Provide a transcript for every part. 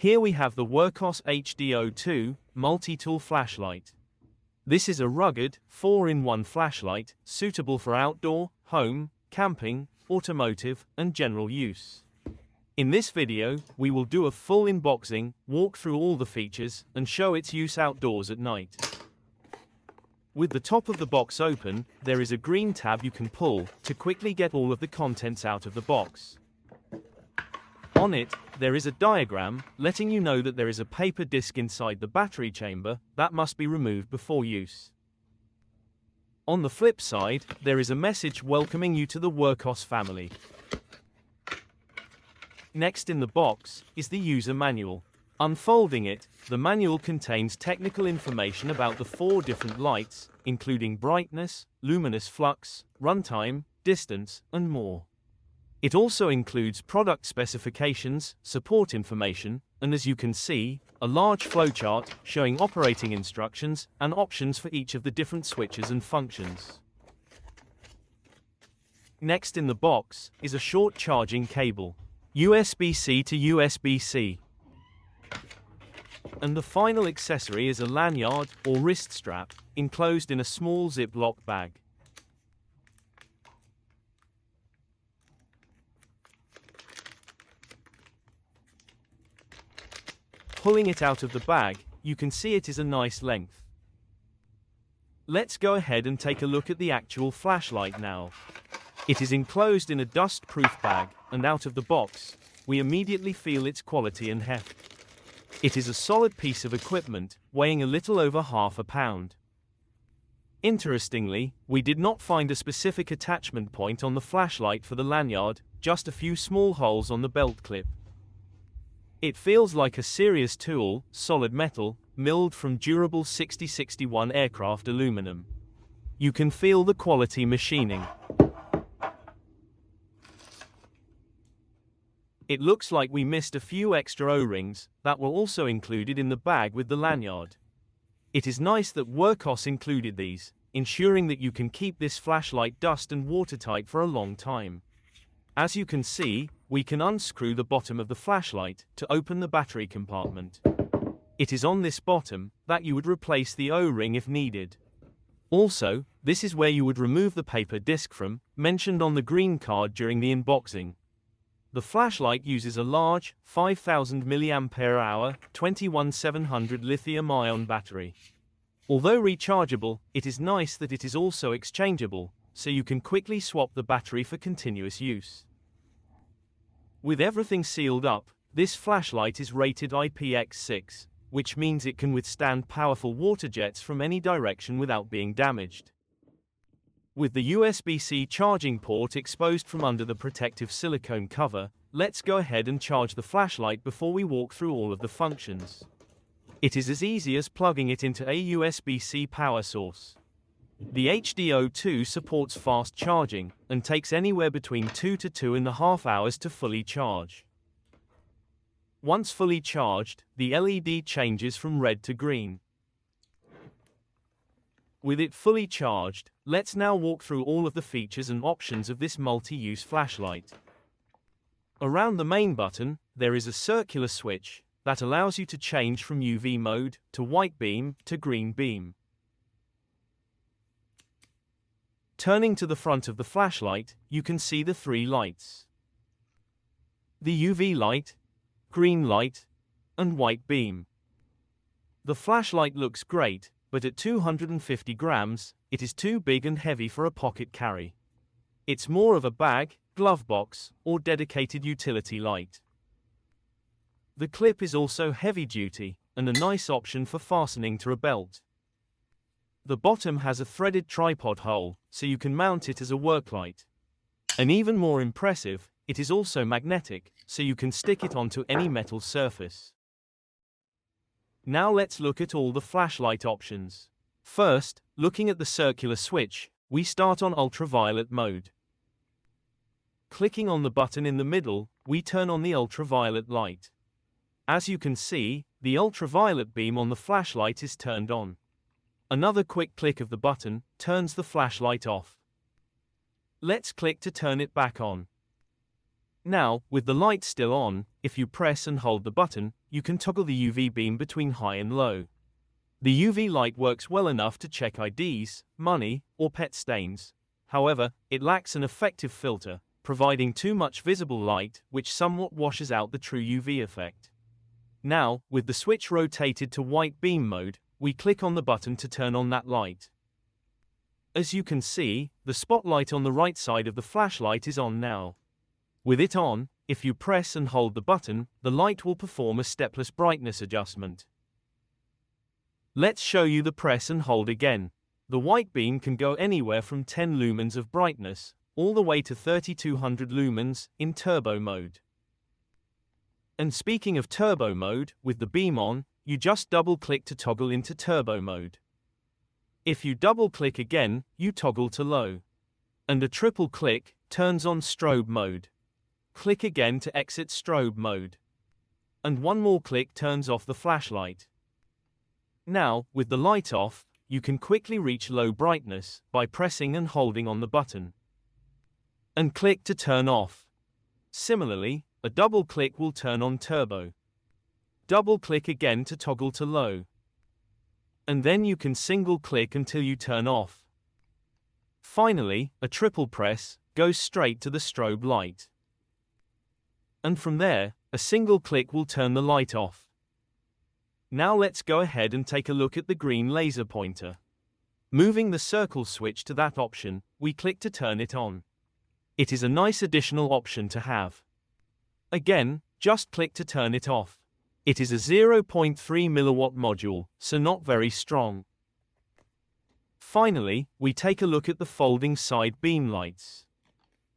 Here we have the Wurkkos HD02 Multitool Flashlight. This is a rugged, 4-in-1 flashlight, suitable for outdoor, home, camping, automotive, and general use. In this video, we will do a full unboxing, walk through all the features, and show its use outdoors at night. With the top of the box open, there is a green tab you can pull to quickly get all of the contents out of the box. On it, there is a diagram letting you know that there is a paper disc inside the battery chamber that must be removed before use. On the flip side, there is a message welcoming you to the Wurkkos family. Next in the box is the user manual. Unfolding it, the manual contains technical information about the 4 different lights, including brightness, luminous flux, runtime, distance, and more. It also includes product specifications, support information, and as you can see, a large flowchart showing operating instructions and options for each of the different switches and functions. Next in the box is a short charging cable, USB-C to USB-C. And the final accessory is a lanyard or wrist strap, enclosed in a small Ziploc bag. Pulling it out of the bag, you can see it is a nice length. Let's go ahead and take a look at the actual flashlight now. It is enclosed in a dust-proof bag, and out of the box, we immediately feel its quality and heft. It is a solid piece of equipment, weighing a little over half a pound. Interestingly, we did not find a specific attachment point on the flashlight for the lanyard, just a few small holes on the belt clip. It feels like a serious tool, solid metal, milled from durable 6061 aircraft aluminum. You can feel the quality machining. It looks like we missed a few extra O-rings that were also included in the bag with the lanyard. It is nice that Wurkkos included these, ensuring that you can keep this flashlight dust and watertight for a long time. As you can see, we can unscrew the bottom of the flashlight to open the battery compartment. It is on this bottom that you would replace the O-ring if needed. Also, this is where you would remove the paper disc from, mentioned on the green card during the unboxing. The flashlight uses a large, 5000 mAh, 21700 lithium-ion battery. Although rechargeable, it is nice that it is also exchangeable, so you can quickly swap the battery for continuous use. With everything sealed up, this flashlight is rated IPX6, which means it can withstand powerful water jets from any direction without being damaged. With the USB-C charging port exposed from under the protective silicone cover, let's go ahead and charge the flashlight before we walk through all of the functions. It is as easy as plugging it into a USB-C power source. The HD02 supports fast charging, and takes anywhere between 2 to 2.5 hours to fully charge. Once fully charged, the LED changes from red to green. With it fully charged, let's now walk through all of the features and options of this multi-use flashlight. Around the main button, there is a circular switch that allows you to change from UV mode to white beam to green beam. Turning to the front of the flashlight, you can see the 3 lights. The UV light, green light, and white beam. The flashlight looks great, but at 250 grams, it is too big and heavy for a pocket carry. It's more of a bag, glove box, or dedicated utility light. The clip is also heavy duty, and a nice option for fastening to a belt. The bottom has a threaded tripod hole, so you can mount it as a worklight. And even more impressive, it is also magnetic, so you can stick it onto any metal surface. Now let's look at all the flashlight options. First, looking at the circular switch, we start on ultraviolet mode. Clicking on the button in the middle, we turn on the ultraviolet light. As you can see, the ultraviolet beam on the flashlight is turned on. Another quick click of the button turns the flashlight off. Let's click to turn it back on. Now, with the light still on, if you press and hold the button, you can toggle the UV beam between high and low. The UV light works well enough to check IDs, money, or pet stains. However, it lacks an effective filter, providing too much visible light, which somewhat washes out the true UV effect. Now, with the switch rotated to white beam mode, we click on the button to turn on that light. As you can see, the spotlight on the right side of the flashlight is on now. With it on, if you press and hold the button, the light will perform a stepless brightness adjustment. Let's show you the press and hold again. The white beam can go anywhere from 10 lumens of brightness, all the way to 3200 lumens, in turbo mode. And speaking of turbo mode, with the beam on, you just double-click to toggle into turbo mode. If you double-click again, you toggle to low. And a triple click turns on strobe mode. Click again to exit strobe mode. And one more click turns off the flashlight. Now, with the light off, you can quickly reach low brightness by pressing and holding on the button. And click to turn off. Similarly, a double click will turn on turbo. Double click again to toggle to low. And then you can single click until you turn off. Finally, a triple press goes straight to the strobe light. And from there, a single click will turn the light off. Now let's go ahead and take a look at the green laser pointer. Moving the circle switch to that option, we click to turn it on. It is a nice additional option to have. Again, just click to turn it off. It is a 0.3 milliwatt module, so not very strong. Finally, we take a look at the folding side beam lights.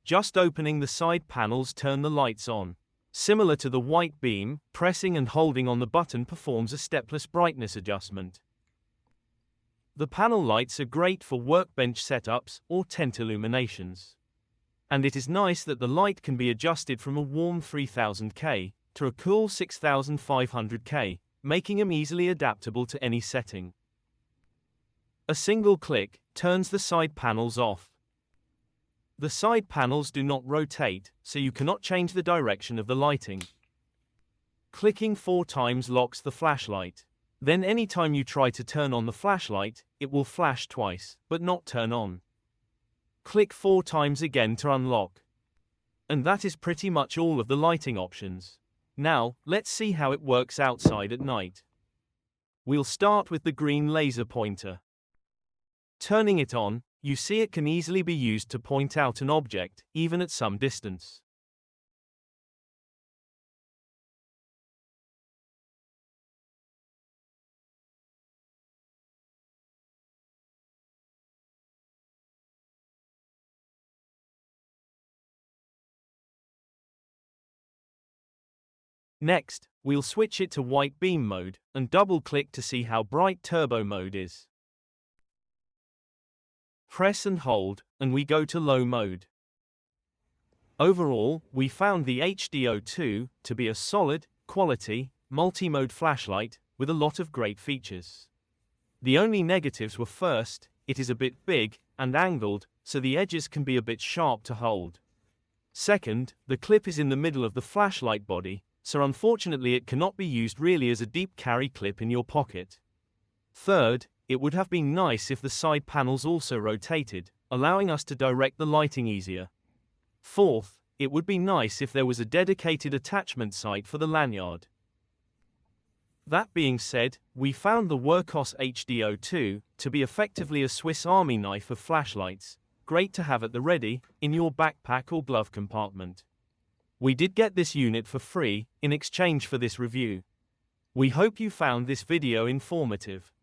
Just opening the side panels turn the lights on. Similar to the white beam, pressing and holding on the button performs a stepless brightness adjustment. The panel lights are great for workbench setups or tent illuminations. And it is nice that the light can be adjusted from a warm 3000K to a cool 6500K, making them easily adaptable to any setting. A single click turns the side panels off. The side panels do not rotate, so you cannot change the direction of the lighting. Clicking 4 times locks the flashlight. Then anytime you try to turn on the flashlight, it will flash twice, but not turn on. Click 4 times again to unlock. And that is pretty much all of the lighting options. Now, let's see how it works outside at night. We'll start with the green laser pointer. Turning it on, you see it can easily be used to point out an object, even at some distance. Next, we'll switch it to white beam mode, and double-click to see how bright turbo mode is. Press and hold, and we go to low mode. Overall, we found the HD02 to be a solid, quality, multi-mode flashlight with a lot of great features. The only negatives were first, it is a bit big and angled, so the edges can be a bit sharp to hold. Second, the clip is in the middle of the flashlight body, so unfortunately it cannot be used really as a deep carry clip in your pocket. Third, it would have been nice if the side panels also rotated, allowing us to direct the lighting easier. Fourth, it would be nice if there was a dedicated attachment site for the lanyard. That being said, we found the Wurkkos HD02 to be effectively a Swiss Army knife of flashlights, great to have at the ready, in your backpack or glove compartment. We did get this unit for free, in exchange for this review. We hope you found this video informative.